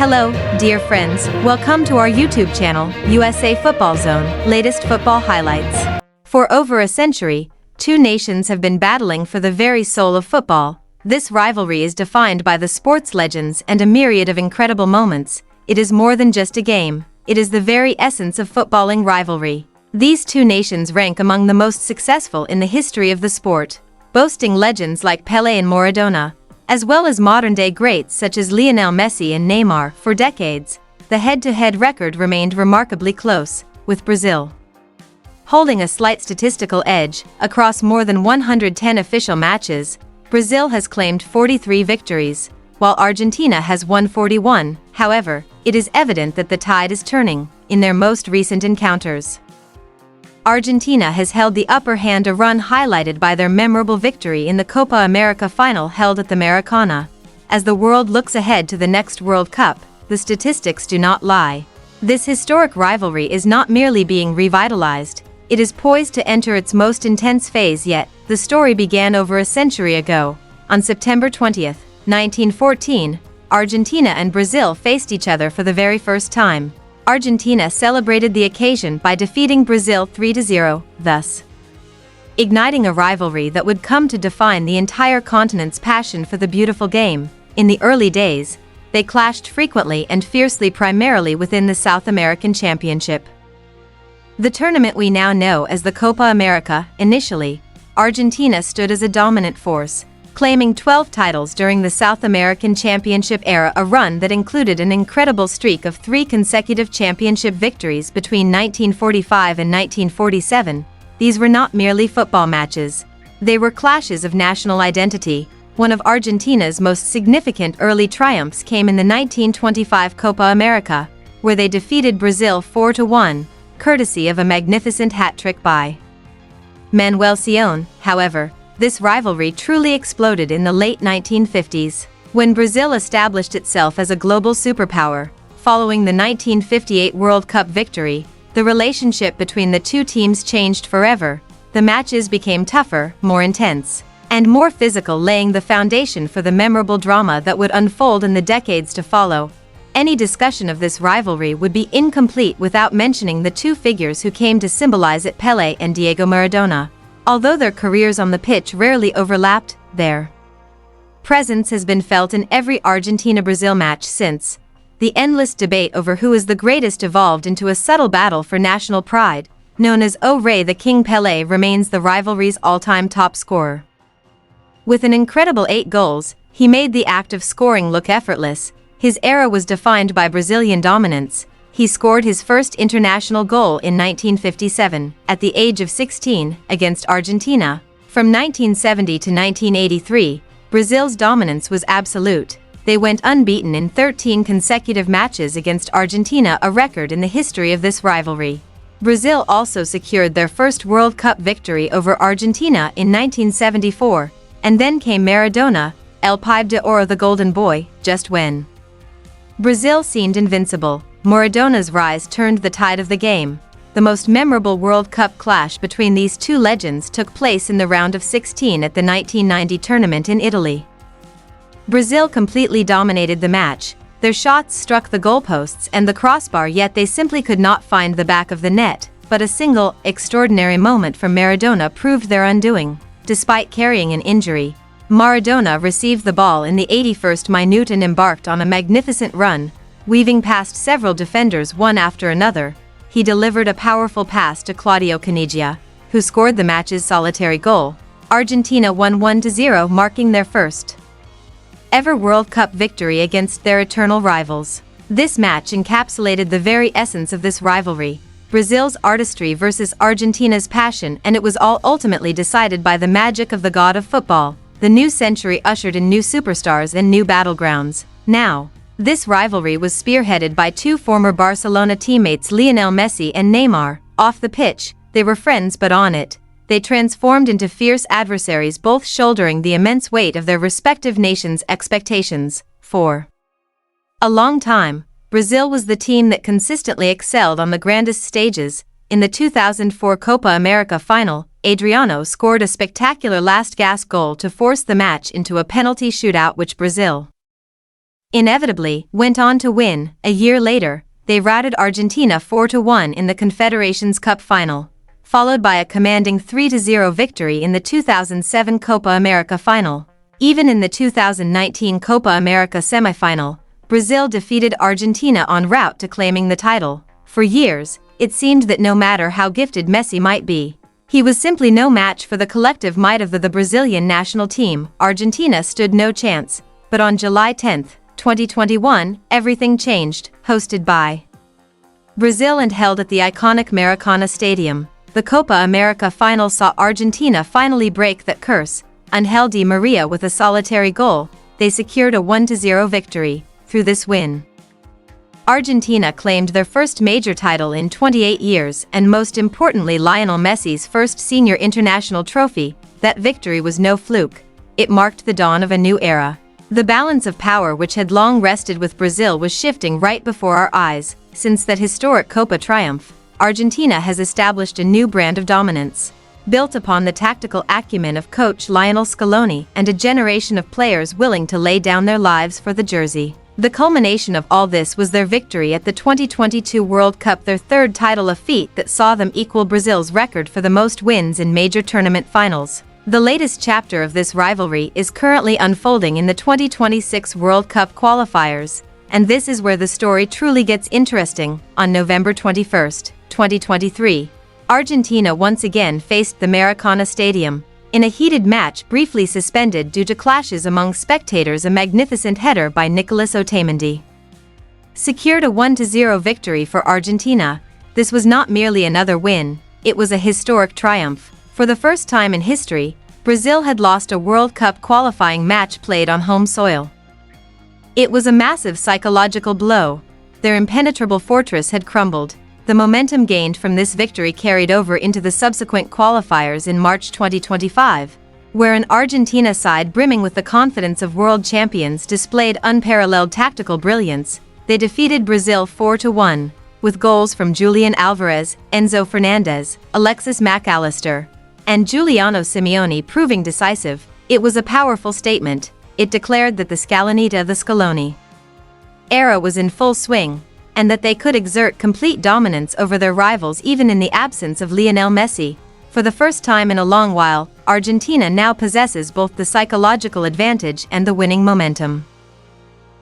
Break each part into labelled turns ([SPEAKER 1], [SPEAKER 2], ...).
[SPEAKER 1] Hello, dear friends, welcome to our YouTube channel, USA Football Zone, latest football highlights. For over a century, two nations have been battling for the very soul of football. This rivalry is defined by the sports legends and a myriad of incredible moments. It is more than just a game, it is the very essence of footballing rivalry. These two nations rank among the most successful in the history of the sport, boasting legends like Pelé and Maradona, as well as modern-day greats such as Lionel Messi and Neymar. For decades, the head-to-head record remained remarkably close, with Brazil holding a slight statistical edge. Across more than 110 official matches, Brazil has claimed 43 victories, while Argentina has won 41. However, it is evident that the tide is turning in their most recent encounters. Argentina has held the upper hand, a run highlighted by their memorable victory in the Copa America final held at the Maracanã. As the world looks ahead to the next World Cup, the statistics do not lie. This historic rivalry is not merely being revitalized, it is poised to enter its most intense phase yet. The story began over a century ago. On September 20, 1914, Argentina and Brazil faced each other for the very first time. Argentina celebrated the occasion by defeating Brazil 3-0, thus igniting a rivalry that would come to define the entire continent's passion for the beautiful game. In the early days, they clashed frequently and fiercely, primarily within the South American Championship, the tournament we now know as the Copa America. Initially, Argentina stood as a dominant force, claiming 12 titles during the South American Championship era, a run that included an incredible streak of 3 consecutive championship victories between 1945 and 1947. These were not merely football matches, they were clashes of national identity. One of Argentina's most significant early triumphs came in the 1925 Copa America, where they defeated Brazil 4-1, courtesy of a magnificent hat-trick by Manuel Sion. However, this rivalry truly exploded in the late 1950s, when Brazil established itself as a global superpower. Following the 1958 World Cup victory, the relationship between the two teams changed forever. The matches became tougher, more intense, and more physical, laying the foundation for the memorable drama that would unfold in the decades to follow. Any discussion of this rivalry would be incomplete without mentioning the two figures who came to symbolize it, Pelé and Diego Maradona. Although their careers on the pitch rarely overlapped, their presence has been felt in every Argentina-Brazil match since. The endless debate over who is the greatest evolved into a subtle battle for national pride. Known as O Rei the King, Pelé remains the rivalry's all-time top scorer. With an incredible 8 goals, he made the act of scoring look effortless. His era was defined by Brazilian dominance. He scored his first international goal in 1957, at the age of 16, against Argentina. From 1970 to 1983, Brazil's dominance was absolute. They went unbeaten in 13 consecutive matches against Argentina, a record in the history of this rivalry. Brazil also secured their first World Cup victory over Argentina in 1974, and then came Maradona, El Pibe de Oro, the Golden Boy. Just when Brazil seemed invincible, Maradona's rise turned the tide of the game. The most memorable World Cup clash between these two legends took place in the round of 16 at the 1990 tournament in Italy. Brazil completely dominated the match. Their shots struck the goalposts and the crossbar, yet they simply could not find the back of the net. But a single, extraordinary moment from Maradona proved their undoing. Despite carrying an injury, Maradona received the ball in the 81st minute and embarked on a magnificent run, weaving past several defenders one after another. He delivered a powerful pass to Claudio Caniggia, who scored the match's solitary goal. Argentina won 1-0, marking their first ever World Cup victory against their eternal rivals. This match encapsulated the very essence of this rivalry, Brazil's artistry versus Argentina's passion, and it was all ultimately decided by the magic of the god of football. The new century ushered in new superstars and new battlegrounds. Now, this rivalry was spearheaded by two former Barcelona teammates, Lionel Messi and Neymar. Off the pitch, they were friends, but on it, they transformed into fierce adversaries, both shouldering the immense weight of their respective nations' expectations. For a long time, Brazil was the team that consistently excelled on the grandest stages. In the 2004 Copa America final, Adriano scored a spectacular last-gasp goal to force the match into a penalty shootout, which Brazil inevitably went on to win. A year later, they routed Argentina 4-1 in the Confederations Cup final, followed by a commanding 3-0 victory in the 2007 Copa America final. Even in the 2019 Copa America semifinal, Brazil defeated Argentina en route to claiming the title. For years, it seemed that no matter how gifted Messi might be, he was simply no match for the collective might of the Brazilian national team. Argentina stood no chance, but on July 10, 2021, everything changed. Hosted by Brazil and held at the iconic Maracana Stadium, the Copa America final saw Argentina finally break that curse. Angel Di Maria with a solitary goal, they secured a 1-0 victory. Through this win, Argentina claimed their first major title in 28 years and most importantly Lionel Messi's first senior international trophy. That victory was no fluke. It marked the dawn of a new era. The balance of power which had long rested with Brazil was shifting right before our eyes. Since that historic Copa triumph, Argentina has established a new brand of dominance, built upon the tactical acumen of coach Lionel Scaloni and a generation of players willing to lay down their lives for the jersey. The culmination of all this was their victory at the 2022 World Cup, their third title, a feat that saw them equal Brazil's record for the most wins in major tournament finals. The latest chapter of this rivalry is currently unfolding in the 2026 World Cup qualifiers, and this is where the story truly gets interesting. On November 21, 2023, Argentina once again faced the Maracana Stadium in a heated match briefly suspended due to clashes among spectators. A magnificent header by Nicolas Otamendi secured a 1-0 victory for Argentina. This was not merely another win, it was a historic triumph. For the first time in history, Brazil had lost a World Cup qualifying match played on home soil. It was a massive psychological blow. Their impenetrable fortress had crumbled. The momentum gained from this victory carried over into the subsequent qualifiers in March 2025, where an Argentina side brimming with the confidence of world champions displayed unparalleled tactical brilliance. They defeated Brazil 4-1, with goals from Julian Alvarez, Enzo Fernandez, Alexis Mac Allister, and Giuliano Simeone proving decisive. It was a powerful statement. It declared that the Scaloni era was in full swing, and that they could exert complete dominance over their rivals even in the absence of Lionel Messi. For the first time in a long while, Argentina now possesses both the psychological advantage and the winning momentum.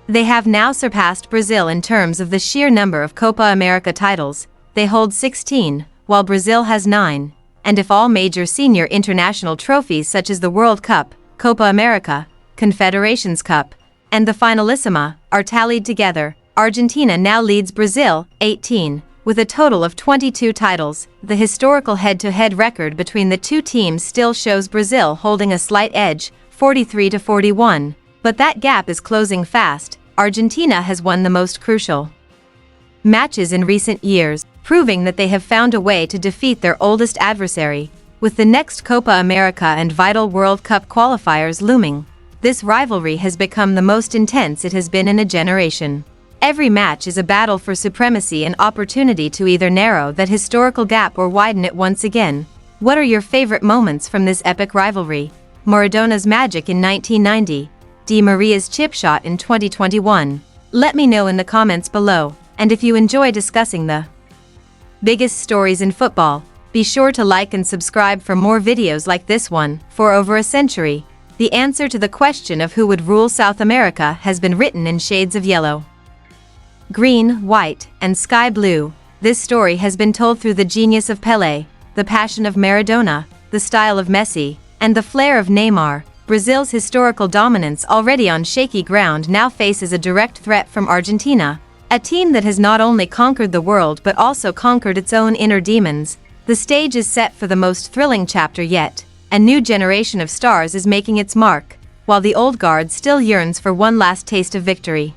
[SPEAKER 1] They have now surpassed Brazil in terms of the sheer number of Copa America titles. They hold 16, while Brazil has 9, and if all major senior international trophies such as the World Cup, Copa America, Confederations Cup, and the Finalissima are tallied together, Argentina now leads Brazil, 18, with a total of 22 titles. The historical head-to-head record between the two teams still shows Brazil holding a slight edge, 43-41, but that gap is closing fast. Argentina has won the most crucial matches in recent years, proving that they have found a way to defeat their oldest adversary. With the next Copa America and vital World Cup qualifiers looming, this rivalry has become the most intense it has been in a generation. Every match is a battle for supremacy and opportunity to either narrow that historical gap or widen it once again. What are your favorite moments from this epic rivalry? Maradona's magic in 1990, Di Maria's chip shot in 2021. Let me know in the comments below, and if you enjoy discussing the biggest stories in football, be sure to like and subscribe for more videos like this one. For over a century, the answer to the question of who would rule South America has been written in shades of yellow, green, white, and sky blue. This story has been told through the genius of Pelé, the passion of Maradona, the style of Messi, and the flair of Neymar. Brazil's historical dominance, already on shaky ground, now faces a direct threat from Argentina, a team that has not only conquered the world but also conquered its own inner demons. The stage is set for the most thrilling chapter yet. A new generation of stars is making its mark, while the old guard still yearns for one last taste of victory.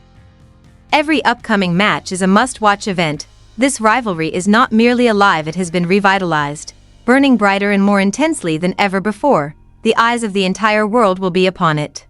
[SPEAKER 1] Every upcoming match is a must-watch event. This rivalry is not merely alive, it has been revitalized, burning brighter and more intensely than ever before. The eyes of the entire world will be upon it.